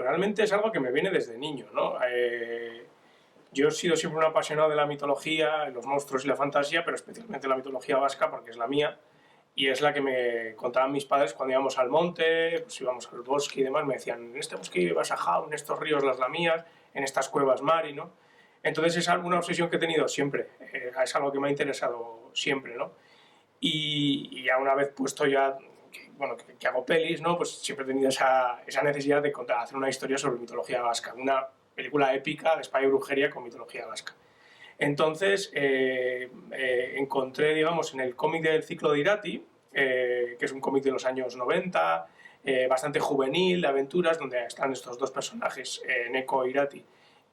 realmente es algo que me viene desde niño, ¿no? Yo he sido siempre un apasionado de la mitología, los monstruos y la fantasía, pero especialmente la mitología vasca porque es la mía y es la que me contaban mis padres cuando íbamos al monte, pues íbamos al bosque y demás, me decían, en este bosque vas a Jaun, en estos ríos las lamías, en estas cuevas Mari, ¿no? Entonces es una obsesión que he tenido siempre, es algo que me ha interesado siempre, ¿no? Y ya una vez puesto ya, que hago pelis, ¿no? Pues siempre he tenido esa necesidad de hacer una historia sobre mitología vasca, una película épica de espada y brujería con mitología vasca. Entonces encontré, digamos, en el cómic del ciclo de Irati, que es un cómic de los años 90, bastante juvenil, de aventuras, donde están estos dos personajes, Neko e Irati,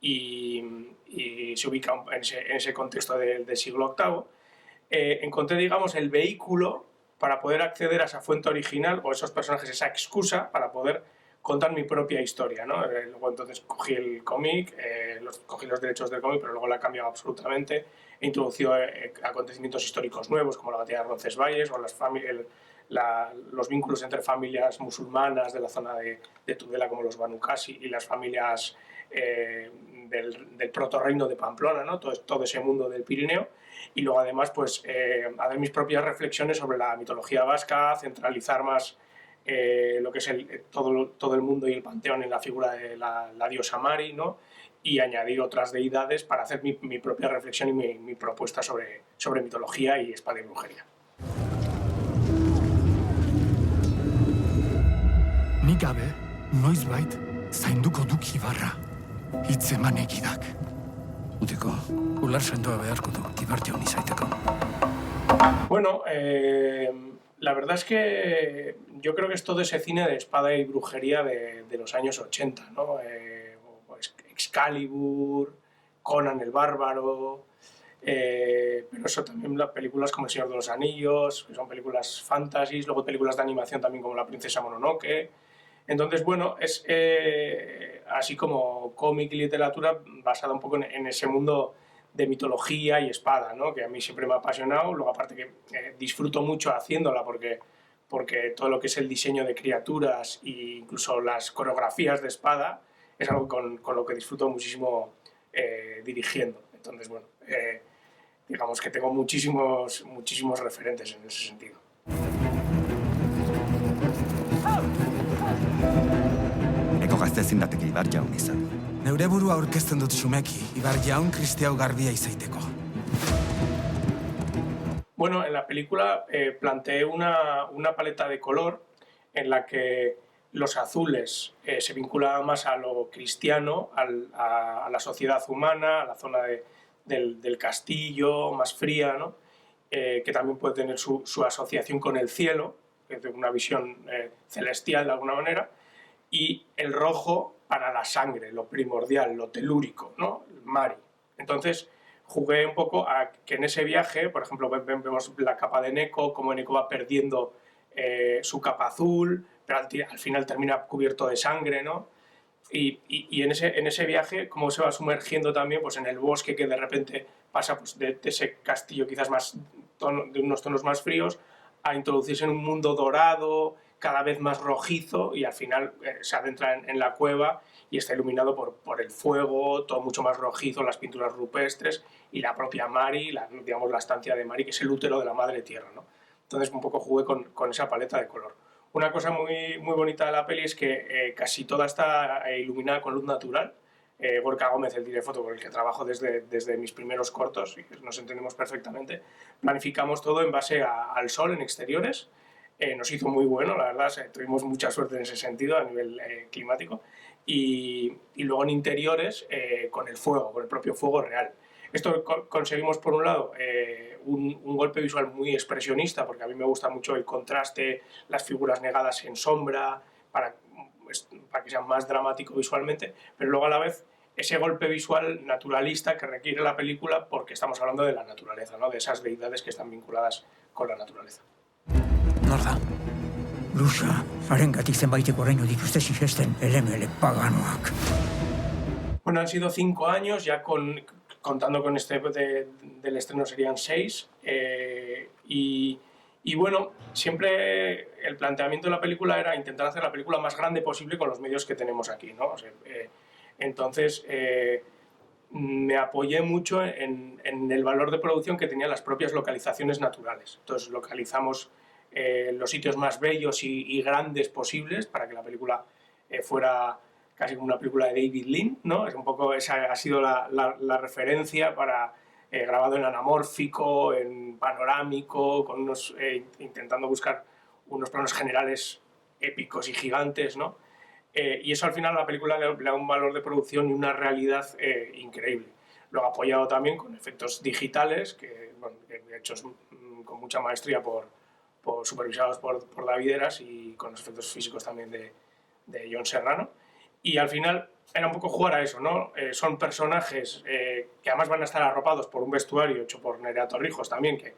y se ubica en ese contexto del siglo VIII. Encontré, digamos, el vehículo para poder acceder a esa fuente original o esos personajes, esa excusa para poder contar mi propia historia, ¿no? Luego entonces cogí el cómic, cogí los derechos del cómic, pero luego la he cambiado absolutamente. He introducido acontecimientos históricos nuevos, como la batalla de Roncesvalles o los vínculos entre familias musulmanas de la zona de Tudela, como los Banu Qasi, y las familias del protorreino de Pamplona, ¿no? Todo ese mundo del Pirineo. Y luego además pues hacer mis propias reflexiones sobre la mitología vasca, centralizar más lo que es todo el mundo y el panteón en la figura de la diosa Mari, ¿no? Y añadir otras deidades para hacer mi propia reflexión y mi propuesta sobre mitología y espada y brujería. Nik gabe, noizbait, zainduko duk Ibarra. Hitzeman egidak. Utiko, ular sendoa beharko du, Ibartion izaiteko. Bueno, la verdad es que yo creo que es todo ese cine de espada y brujería de los años 80, ¿no? Excalibur, Conan el Bárbaro, pero eso también las películas como El Señor de los Anillos, que son películas fantasies, luego películas de animación también como La Princesa Mononoke. Entonces, bueno, es así como cómic y literatura basada un poco en ese mundo de mitología y espada, ¿no? Que a mí siempre me ha apasionado. Luego, aparte que disfruto mucho haciéndola porque todo lo que es el diseño de criaturas e incluso las coreografías de espada es algo con lo que disfruto muchísimo dirigiendo. Entonces, bueno, digamos que tengo muchísimos referentes en ese sentido. Eko gazte ezin dateke Ibar Jaun izan. Neure burua aurkezten dut xumeki, Ibar Jaun kristiau garbia izaiteko. Bueno, en la película planteé una paleta de color en la que los azules se vinculaban más a lo cristiano, a la sociedad humana, a la zona del castillo, más fría, ¿no? Que también puede tener su asociación con el cielo, que es una visión celestial de alguna manera, y el rojo para la sangre, lo primordial, lo telúrico, ¿no? El Mari. Entonces jugué un poco a que en ese viaje, por ejemplo, vemos la capa de Neko, cómo Neko va perdiendo su capa azul, pero al final termina cubierto de sangre, ¿no? Y en ese viaje, cómo se va sumergiendo también pues, en el bosque, que de repente pasa pues, de ese castillo quizás de unos tonos más fríos a introducirse en un mundo dorado, cada vez más rojizo, y al final se adentra en la cueva y está iluminado por el fuego, todo mucho más rojizo, las pinturas rupestres y la propia Mari, digamos la estancia de Mari, que es el útero de la madre tierra, ¿no? Entonces un poco jugué con esa paleta de color. Una cosa muy bonita de la peli es que casi toda está iluminada con luz natural. Gorka Gómez, el director con el que trabajo desde mis primeros cortos, y nos entendemos perfectamente, planificamos todo en base al sol en exteriores. Nos hizo muy bueno, la verdad, tuvimos mucha suerte en ese sentido a nivel climático, y luego en interiores con el fuego, con el propio fuego real. Esto conseguimos, por un lado, un golpe visual muy expresionista, porque a mí me gusta mucho el contraste, las figuras negadas en sombra, para que sea más dramático visualmente, pero luego a la vez ese golpe visual naturalista que requiere la película, porque estamos hablando de la naturaleza, ¿no? De esas deidades que están vinculadas con la naturaleza. Nor da? Luxa, harengatik zenbaiteko oraino dituzte sinesten elemele paganoak. Bueno, han sido 5 años, ya contando con este del estreno serían 6, y Y bueno, siempre el planteamiento de la película era intentar hacer la película más grande posible con los medios que tenemos aquí, ¿no? O sea, entonces, me apoyé mucho en el valor de producción que tenían las propias localizaciones naturales. Entonces localizamos los sitios más bellos y grandes posibles para que la película fuera casi como una película de David Lean, ¿no? Es un poco, esa ha sido la referencia para grabado en anamórfico, en panorámico, con intentando buscar unos planos generales épicos y gigantes, ¿no? Y eso al final a la película le da un valor de producción y una realidad increíble. Lo ha apoyado también con efectos digitales, bueno, hechos con mucha maestría supervisados por David Eras, y con los efectos físicos también de John Serrano. Y al final era un poco jugar a eso, ¿no? Son personajes que además van a estar arropados por un vestuario hecho por Nerea Torrijos también, que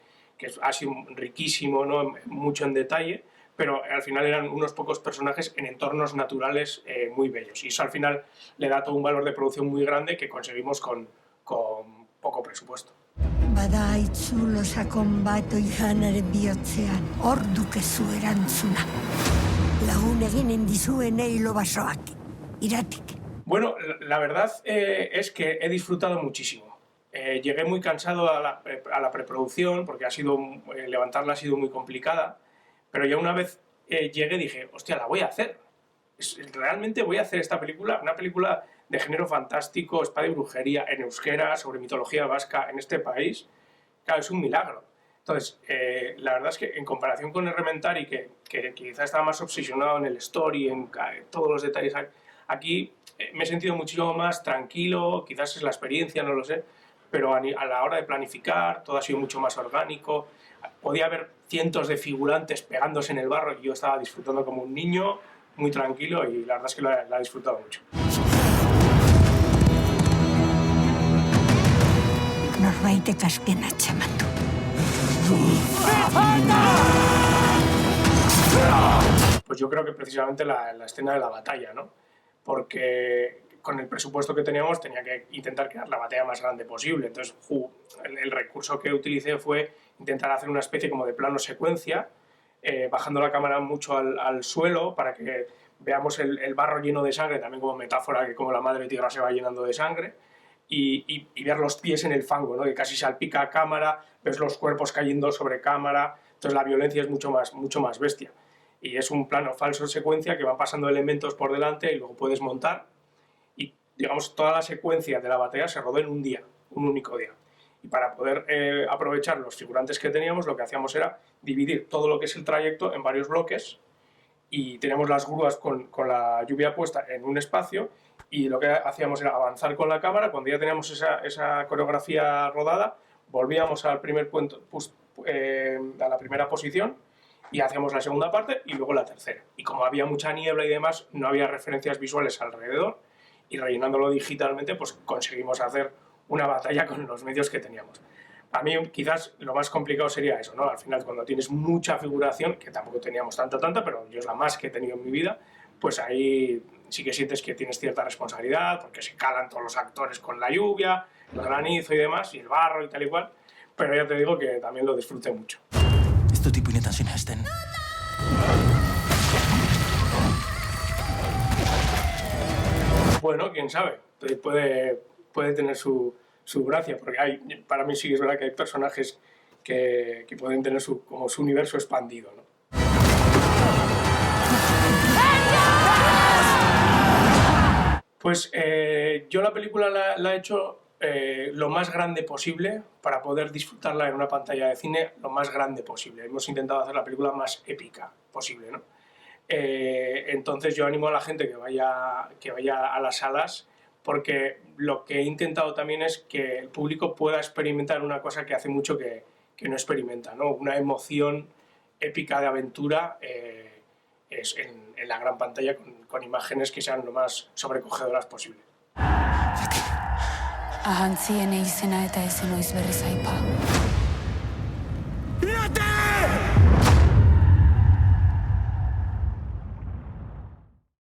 ha sido riquísimo, ¿no? Mucho en detalle, pero al final eran unos pocos personajes en entornos naturales muy bellos. Y eso al final le da todo un valor de producción muy grande que conseguimos con poco presupuesto. Bada itzulo sakon bat oijanaren bihotzean, ordukezu erantzuna. Lagun eginen dizuenei lo basoak, iratik. Bueno, la verdad es que he disfrutado muchísimo. Llegué muy cansado a la preproducción porque levantarla ha sido muy complicada, pero ya una vez llegué dije, hostia, la voy a hacer. Realmente voy a hacer esta película, una película de género fantástico, espada y brujería, en euskera, sobre mitología vasca en este país. Claro, es un milagro. Entonces, la verdad es que en comparación con Errementari, que quizás estaba más obsesionado en el story, en todos los detalles, aquí me he sentido muchísimo más tranquilo, quizás es la experiencia, no lo sé, pero a la hora de planificar todo ha sido mucho más orgánico. Podía haber cientos de figurantes pegándose en el barro y yo estaba disfrutando como un niño, muy tranquilo, y la verdad es que la he disfrutado mucho. Norbaitek azken atxeman du. Pues yo creo que precisamente la escena de la batalla, ¿no? Porque con el presupuesto que teníamos tenía que intentar crear la batalla más grande posible. Entonces el recurso que utilicé fue intentar hacer una especie como de plano secuencia, bajando la cámara mucho al suelo para que veamos el barro lleno de sangre, también como metáfora que como la madre tierra se va llenando de sangre, y ver los pies en el fango, ¿no? Que casi salpica a cámara, ves los cuerpos cayendo sobre cámara, entonces la violencia es mucho más bestia. Y es un plano falso secuencia que van pasando elementos por delante y luego puedes montar, y digamos toda la secuencia de la batalla se rodó en un día, un único día. Y para poder aprovechar los figurantes que teníamos, lo que hacíamos era dividir todo lo que es el trayecto en varios bloques, y teníamos las grúas con la lluvia puesta en un espacio, y lo que hacíamos era avanzar con la cámara. Cuando ya teníamos esa coreografía rodada, volvíamos al primer punto, a la primera posición, y hacíamos la segunda parte y luego la tercera. Y como había mucha niebla y demás, no había referencias visuales alrededor, y rellenándolo digitalmente, pues conseguimos hacer una batalla con los medios que teníamos. A mí quizás lo más complicado sería eso, ¿no? Al final, cuando tienes mucha figuración, que tampoco teníamos tanta, pero yo es la más que he tenido en mi vida, pues ahí sí que sientes que tienes cierta responsabilidad, porque se calan todos los actores con la lluvia, el granizo y demás, y el barro y tal y cual, pero ya te digo que también lo disfruté mucho. Esto tipo inetan sinesten. Bueno, quién sabe, puede tener su gracia, porque para mí sí es verdad que hay personajes que pueden tener como su universo expandido, ¿no? Pues yo la película la he hecho lo más grande posible para poder disfrutarla en una pantalla de cine lo más grande posible. Hemos intentado hacer la película más épica posible, ¿no? Entonces yo animo a la gente que vaya a las salas, porque lo que he intentado también es que el público pueda experimentar una cosa que hace mucho que no experimenta, ¿no? Una emoción épica de aventura es en la gran pantalla con imágenes que sean lo más sobrecogedoras posible. Ahantzien izena eta ez noiz berriz aipa.